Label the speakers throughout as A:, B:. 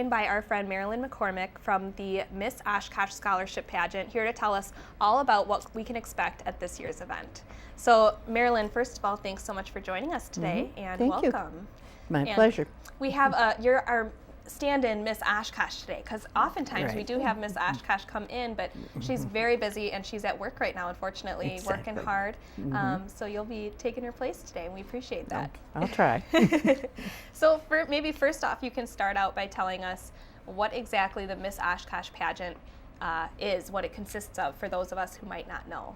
A: joined by our friend Marilyn McCormick from the Miss Oshkosh Scholarship Pageant, here to tell us all about what we can expect at this year's event. So Marilyn, first of all, thanks so much for joining us today, and
B: Thank you.
A: welcome.
B: My pleasure.
A: We have you're our stand-in Miss Oshkosh today, because oftentimes we
B: Right.
A: do have Miss Oshkosh come in, but she's very busy and she's at work right now, unfortunately,
B: Exactly.
A: working hard. So you'll be taking her place today, and we appreciate that.
B: I'll try.
A: So maybe first off, you can start out by telling us what exactly the Miss Oshkosh pageant is, what it consists of, for those of us who might not know.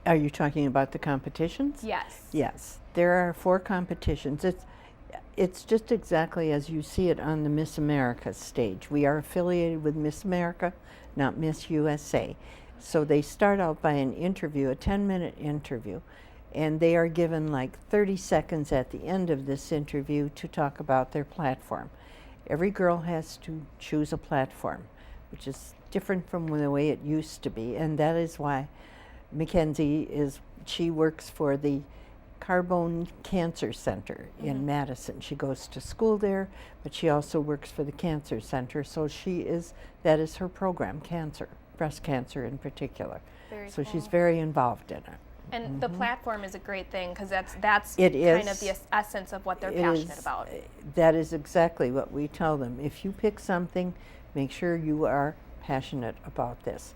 B: Are you talking about the competitions?
A: Yes.
B: Yes. There are 4 competitions. It's just exactly as you see it on the Miss America stage. We are affiliated with Miss America, not Miss USA. So they start out by an interview, a 10-minute interview, and they are given like 30 seconds at the end of this interview to talk about their platform. Every girl has to choose a platform, which is different from the way it used to be, and that is why Mackenzie she works for the Carbone Cancer Center in Madison. She goes to school there, but she also works for the Cancer Center, so that is her program, cancer, breast cancer in particular.
A: Very
B: So
A: cool.
B: she's very involved in it.
A: And the platform is a great thing, because that's
B: It
A: kind of
B: is.
A: the essence of what they're
B: It
A: passionate
B: is-
A: about.
B: That is exactly what we tell them. If you pick something, make sure you are passionate about this.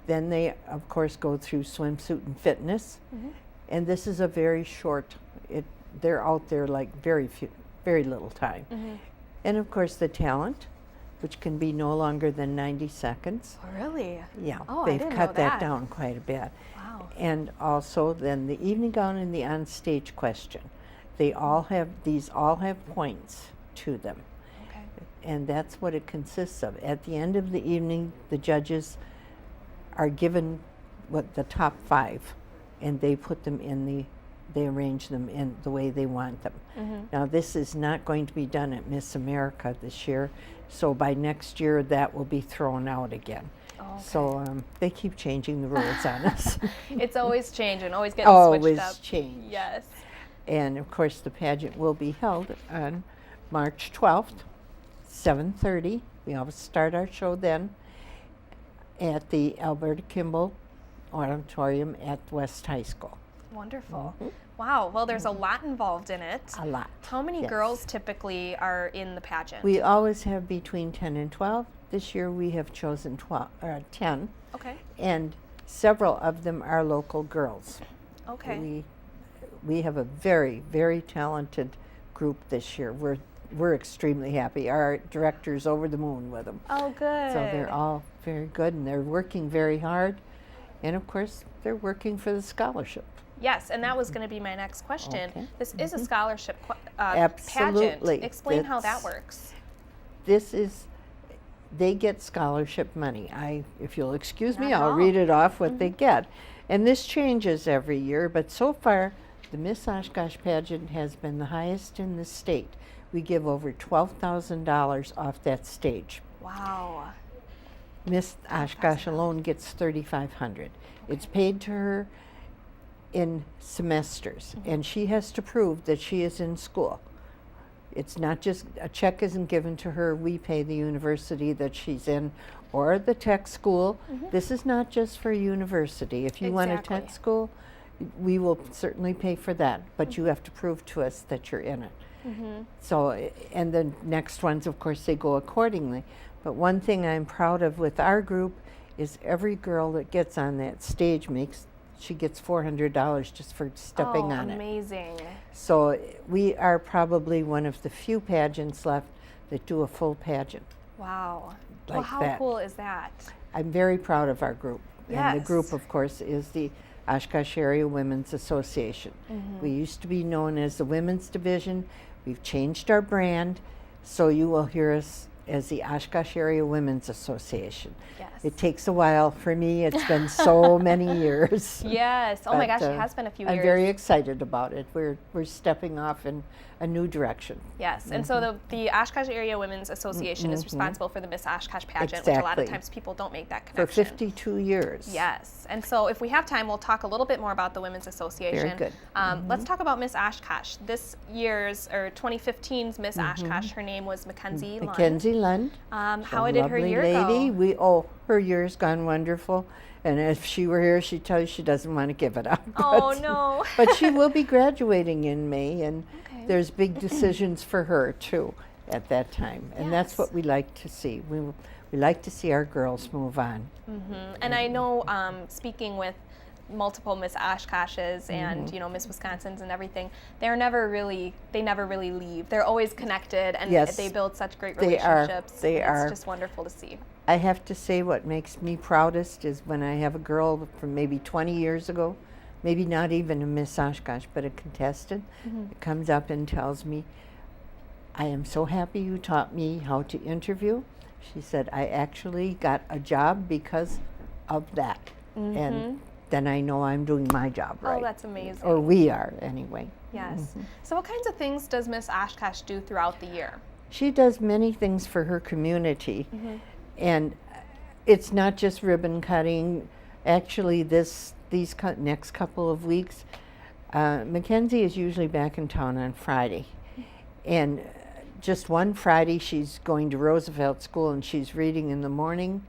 B: Then they, of course, go through swimsuit and fitness. And this is a very short, they're out there like very little time. And of course the talent, which can be no longer than 90 seconds.
A: Oh, really?
B: Yeah,
A: Oh, I
B: they've
A: didn't
B: cut
A: know
B: that
A: that.
B: down quite a bit.
A: Wow.
B: And also then the evening gown and the onstage question. These all have points to them.
A: Okay.
B: And that's what it consists of. At the end of the evening, the judges are given the top 5, and they put them they arrange them in the way they want them. Now this is not going to be done at Miss America this year, so by next year that will be thrown out again.
A: Oh, okay.
B: So they keep changing the rules on us.
A: It's always changing, always getting switched up.
B: Always change.
A: Yes.
B: And of course the pageant will be held on March 12th, 7:30. We always start our show then at the Alberta Kimball Auditorium at West High School.
A: Wonderful. Wow. Well, there's a lot involved in it.
B: A lot.
A: How many
B: Yes.
A: girls typically are in the pageant?
B: We always have between 10 and 12. This year we have chosen 10,
A: Okay.
B: and several of them are local girls.
A: Okay.
B: We have a very, very talented group this year. We're extremely happy. Our director's over the moon with them.
A: Oh, good.
B: So they're all very good, and they're working very hard. And of course, they're working for the scholarship.
A: Yes, and that was going to be my next question.
B: Okay.
A: This is a scholarship
B: Absolutely.
A: pageant. Explain how that
B: That's-
A: works.
B: They get scholarship money. If you'll excuse me,
A: Not at
B: I'll
A: all.
B: read it off what they get. And this changes every year, but so far, the Miss Oshkosh pageant has been the highest in the state. We give over $12,000 off that stage.
A: Wow.
B: Miss Oshkosh alone gets $3,500. It's paid to her in semesters, and she has to prove that she is in school. It's not just a check isn't given to her. We pay the university that she's in, or the tech school. This is not just for university. If you want a
A: Exactly.
B: tech school, we will certainly pay for that, but you have to prove to us that you're in it. So, and the next ones, of course, they go accordingly. But one thing I'm proud of with our group is every girl that gets on that stage she gets $400 just for stepping on it.
A: Amazing.
B: So we are probably one of the few pageants left that do a full pageant.
A: Wow. Well,
B: Like
A: how
B: that.
A: cool is that?
B: I'm very proud of our group. And the
A: Yes.
B: group, of course, is the Oshkosh Area Women's Association. We used to be known as the Women's Division. We've changed our brand, so you will hear us as the Oshkosh Area Women's Association.
A: Yes.
B: It takes a while for me. It's been so many years.
A: Yes. Oh my
B: But,
A: gosh, it has been a few years.
B: I'm very excited about it. We're stepping off in a new direction.
A: Yes, and so the Oshkosh Area Women's Association is responsible for the Miss Oshkosh pageant, which a lot of
B: Exactly.
A: times people don't make that
B: For
A: connection.
B: 52 years.
A: Yes, and so if we have time, we'll talk a little bit more about the Women's Association.
B: Very good.
A: Let's talk about Miss Oshkosh. This year's, or 2015's Miss Oshkosh, her name was Mackenzie Lund.
B: Mackenzie Lund.
A: How
B: a
A: did her
B: lovely
A: year
B: lady.
A: go?
B: Her year's gone wonderful. And if she were here, she'd tell you she doesn't want to give it up.
A: Oh, no.
B: But she will be graduating in May, and
A: Okay.
B: there's big decisions for her, too, at that time. And that's
A: Yes.
B: what we like to see. We like to see our girls move on.
A: And I know, speaking with multiple Miss Oshkoshes and Miss Wisconsins and everything, they never really leave. They're always connected, and
B: Yes.
A: they build such great
B: They are.
A: relationships.
B: They
A: and
B: are.
A: It's just wonderful to see.
B: I have to say what makes me proudest is when I have a girl from maybe 20 years ago, maybe not even a Miss Oshkosh, but a contestant, that comes up and tells me, I am so happy you taught me how to interview. She said, I actually got a job because of that. And then I know I'm doing my job right.
A: Oh, that's amazing.
B: Or we are, anyway.
A: Yes. So what kinds of things does Miss Oshkosh do throughout the year?
B: She does many things for her community. And it's not just ribbon cutting. Actually, these next couple of weeks, Mackenzie is usually back in town on Friday. And just one Friday, she's going to Roosevelt School, and she's reading in the morning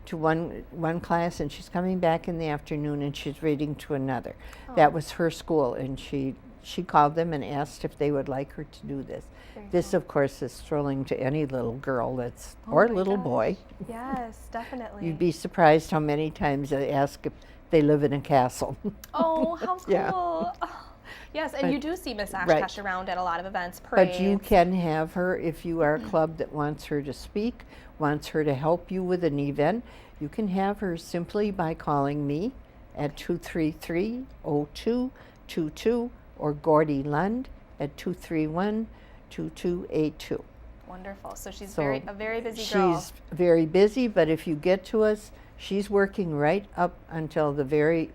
B: to one class, and she's coming back in the afternoon, and she's reading to another. That was her school, and she called them and asked if they would like her to do this. This, of course, is thrilling to any little girl or
A: my
B: little
A: gosh.
B: boy.
A: Yes, definitely.
B: You'd be surprised how many times they ask if they live in a castle.
A: Oh, how cool.
B: Yeah.
A: Oh, yes, and
B: But-
A: you do see Miss Oshkosh
B: right.
A: around at a lot of events, parades.
B: But you can have her, if you are a club that wants her to speak, wants her to help you with an event, you can have her simply by calling me at 233-0222 or Gordy Lund at 231-2282.
A: Wonderful. So she's
B: So
A: a very busy girl.
B: She's very busy, but if you get to us, she's working right up until the very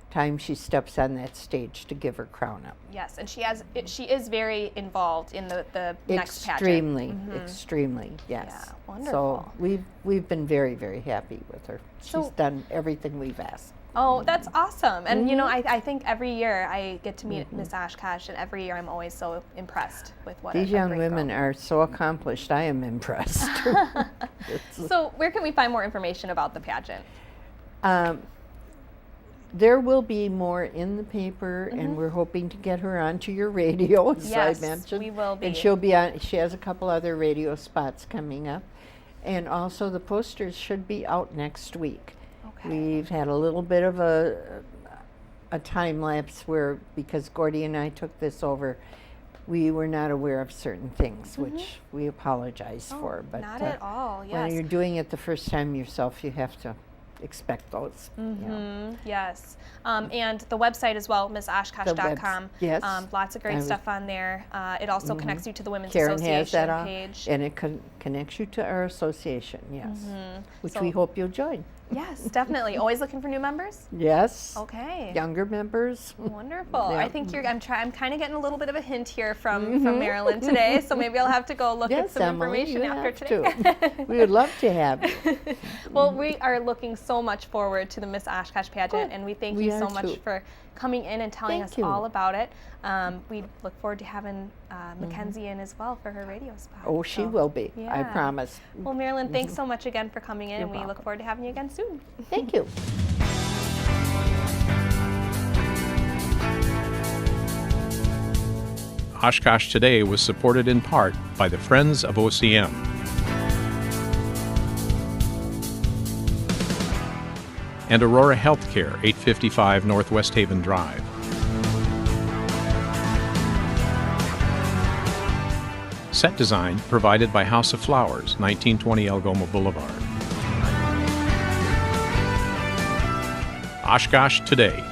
B: time she steps on that stage to give her crown up.
A: Yes, and she is very involved in the next pageant.
B: Extremely, yes.
A: Yeah, wonderful.
B: So we've been very, very happy with her. She's done everything we've asked.
A: Oh, that's awesome. And I think every year I get to meet Miss Oshkosh, and every year I'm always so impressed with what
B: These
A: a
B: young
A: great
B: women
A: girl.
B: are so accomplished. I am impressed.
A: So where can we find more information about the pageant?
B: There will be more in the paper, and we're hoping to get her onto your radio, as
A: Yes,
B: I mentioned.
A: we will be.
B: And she'll be on. She has a couple other radio spots coming up, and also the posters should be out next week.
A: Okay.
B: We've had a little bit of a time lapse because Gordy and I took this over, we were not aware of certain things, which we apologize for. But
A: Not at all.
B: when
A: Yes.
B: you're doing it the first time yourself, you have to expect those. you know.
A: Yes. And the website as well, missoshkosh.com.
B: yes.
A: Lots of great
B: I was-
A: stuff on there. It also connects you to the Women's
B: Karen has
A: Association
B: that on,
A: page.
B: and it connects you to our association, yes, which we
A: So-
B: hope you'll join.
A: Yes, definitely. Always looking for new members?
B: Yes,
A: Okay.
B: younger members.
A: Wonderful.
B: Yeah.
A: I think I'm kind of getting a little bit of a hint here from Marilyn today, so maybe I'll have to go look at
B: Yes,
A: some
B: Emily,
A: information
B: you
A: after
B: have
A: today.
B: to. We would love to have you.
A: Well, we are looking so much forward to the Miss Oshkosh pageant,
B: Good.
A: and we thank
B: We
A: you
B: are
A: so much
B: too.
A: for coming in and telling
B: Thank
A: us
B: you.
A: all about it. We look forward to having Mackenzie in as well for her radio spot.
B: Oh, she
A: So,
B: will be, I
A: yeah.
B: promise.
A: Well, Marilyn, thanks so much again for coming in,
B: You're
A: and we look
B: welcome.
A: forward to having you again soon.
B: Thank you.
C: Oshkosh Today was supported in part by the Friends of OCM. And Aurora Healthcare, 855 Northwest Haven Drive. Set design provided by House of Flowers, 1920 Algoma Boulevard. Oshkosh Today.